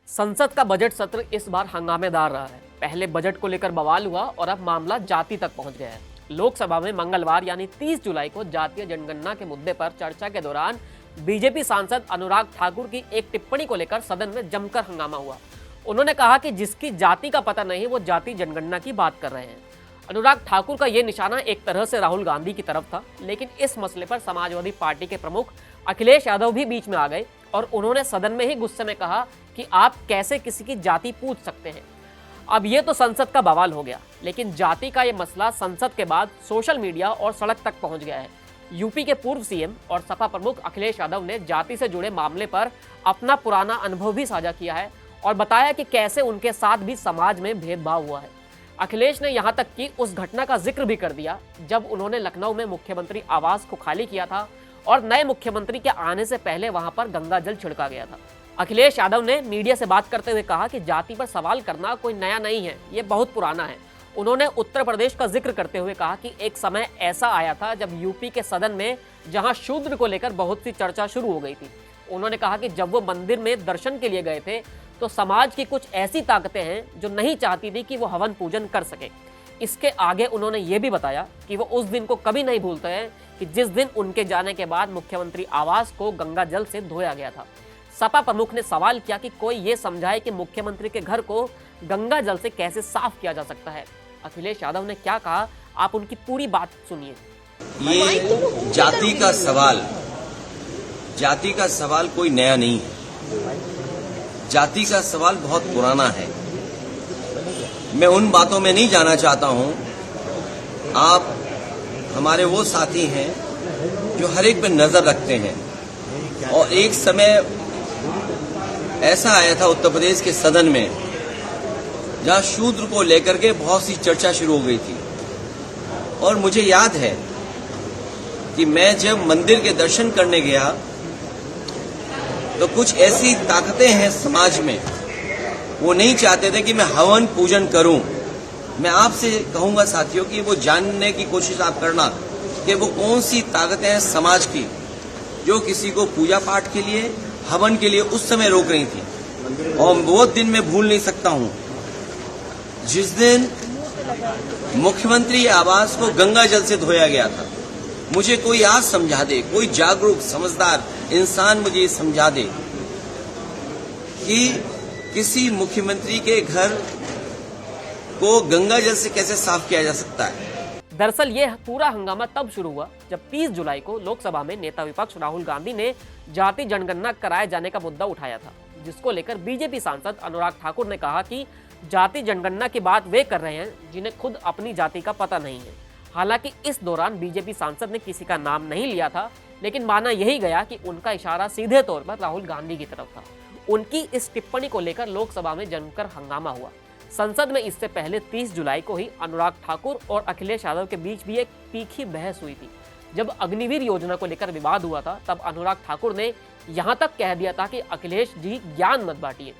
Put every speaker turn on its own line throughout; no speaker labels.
संसद का बजट सत्र इस बार हंगामेदार रहा है। पहले बजट को लेकर बवाल हुआ और अब मामला जाति तक पहुंच गया है। लोकसभा में मंगलवार यानी 30 जुलाई को जातीय जनगणना के मुद्दे पर चर्चा के दौरान बीजेपी सांसद अनुराग ठाकुर की एक टिप्पणी को लेकर सदन में जमकर हंगामा हुआ। उन्होंने कहा कि जिसकी जाति का पता नहीं वो जाति जनगणना की बात कर रहे हैं। अनुराग ठाकुर का ये निशाना एक तरह से राहुल गांधी की तरफ था, लेकिन इस मसले पर समाजवादी पार्टी के प्रमुख अखिलेश यादव भी बीच में आ गए और उन्होंने सदन में ही गुस्से में कहा कि आप कैसे किसी की जाति पूछ सकते हैं। अब ये तो संसद का बवाल हो गया, लेकिन जाति का ये मसला संसद के बाद सोशल मीडिया और सड़क तक पहुंच गया है। यूपी के पूर्व सीएम और सपा प्रमुख अखिलेश यादव ने जाति से जुड़े मामले पर अपना पुराना अनुभव भी साझा किया है और बताया कि कैसे उनके साथ भी समाज में भेदभाव हुआ है। अखिलेश ने यहां तक कि उस घटना का जिक्र भी कर दिया जब उन्होंने लखनऊ में मुख्यमंत्री आवास को खाली किया था और नए मुख्यमंत्री के आने से पहले वहां पर गंगा जल छिड़का गया था। अखिलेश यादव ने मीडिया से बात करते हुए कहा कि जाति पर सवाल करना कोई नया नहीं है, ये बहुत पुराना है। उन्होंने उत्तर प्रदेश का जिक्र करते हुए कहा कि एक समय ऐसा आया था जब यूपी के सदन में जहां शूद्र को लेकर बहुत सी चर्चा शुरू हो गई थी। उन्होंने कहा कि जब वो मंदिर में दर्शन के लिए गए थे तो समाज की कुछ ऐसी ताकतें हैं जो नहीं चाहती थी कि वो हवन पूजन कर सके। इसके आगे उन्होंने ये भी बताया कि वो उस दिन को कभी नहीं भूलते हैं कि जिस दिन उनके जाने के बाद मुख्यमंत्री आवास को गंगा जल से धोया गया था। सपा प्रमुख ने सवाल किया कि कोई ये समझाए कि मुख्यमंत्री के घर को गंगा जल से कैसे साफ किया जा सकता है। अखिलेश यादव ने क्या कहा, आप उनकी पूरी बात सुनिए।
ये जाति का सवाल कोई नया नहीं है। जाति का सवाल बहुत पुराना है। मैं उन बातों में नहीं जाना चाहता हूं। आप हमारे वो साथी हैं जो हर एक पे नजर रखते हैं, और एक समय ऐसा आया था उत्तर प्रदेश के सदन में जहां शूद्र को लेकर के बहुत सी चर्चा शुरू हो गई थी। और मुझे याद है कि मैं जब मंदिर के दर्शन करने गया तो कुछ ऐसी ताकतें हैं समाज में, वो नहीं चाहते थे कि मैं हवन पूजन करूं। मैं आपसे कहूंगा साथियों कि वो जानने की कोशिश आप करना कि वो कौन सी ताकतें हैं समाज की जो किसी को पूजा पाठ के लिए, हवन के लिए उस समय रोक रही थी। और वो दिन मैं भूल नहीं सकता हूं जिस दिन मुख्यमंत्री आवास को गंगा जल से धोया गया था। मुझे कोई आज समझा दे, कोई जागरूक समझदार इंसान मुझे ये समझा दे कि किसी मुख्यमंत्री के घर को गंगा जल से कैसे साफ किया जा सकता है।
दरअसल ये पूरा हंगामा तब शुरू हुआ जब 30 जुलाई को लोकसभा में नेता विपक्ष राहुल गांधी ने जाति जनगणना कराए जाने का मुद्दा उठाया था, जिसको लेकर बीजेपी सांसद अनुराग ठाकुर ने कहा कि जाति जनगणना की बात वे कर रहे हैं जिन्हें खुद अपनी जाति का पता नहीं है। हालांकि इस दौरान बीजेपी सांसद ने किसी का नाम नहीं लिया था, लेकिन माना यही गया कि उनका इशारा सीधे तौर पर राहुल गांधी की तरफ था। उनकी इस टिप्पणी को लेकर लोकसभा में जमकर हंगामा हुआ। संसद में इससे पहले 30 जुलाई को ही अनुराग ठाकुर और अखिलेश यादव के बीच भी एक तीखी बहस हुई थी। जब अग्निवीर योजना को लेकर विवाद हुआ था तब अनुराग ठाकुर ने यहां तक कह दिया था कि अखिलेश जी ज्ञान मत बांटिए।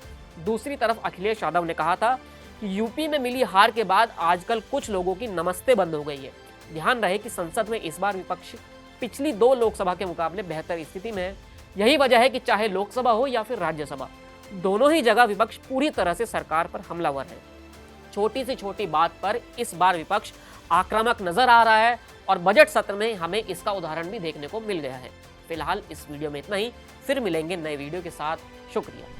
दूसरी तरफ अखिलेश यादव ने कहा था कि यूपी में मिली हार के बाद आजकल कुछ लोगों की नमस्ते बंद हो गई है। ध्यान रहे कि संसद में इस बार विपक्ष पिछली 2 लोकसभा के मुकाबले बेहतर स्थिति में है। यही वजह है कि चाहे लोकसभा हो या फिर राज्यसभा, दोनों ही जगह विपक्ष पूरी तरह से सरकार पर हमलावर है। छोटी से छोटी बात पर इस बार विपक्ष आक्रामक नजर आ रहा है और बजट सत्र में हमें इसका उदाहरण भी देखने को मिल गया है। फिलहाल इस वीडियो में इतना ही, फिर मिलेंगे नए वीडियो के साथ। शुक्रिया।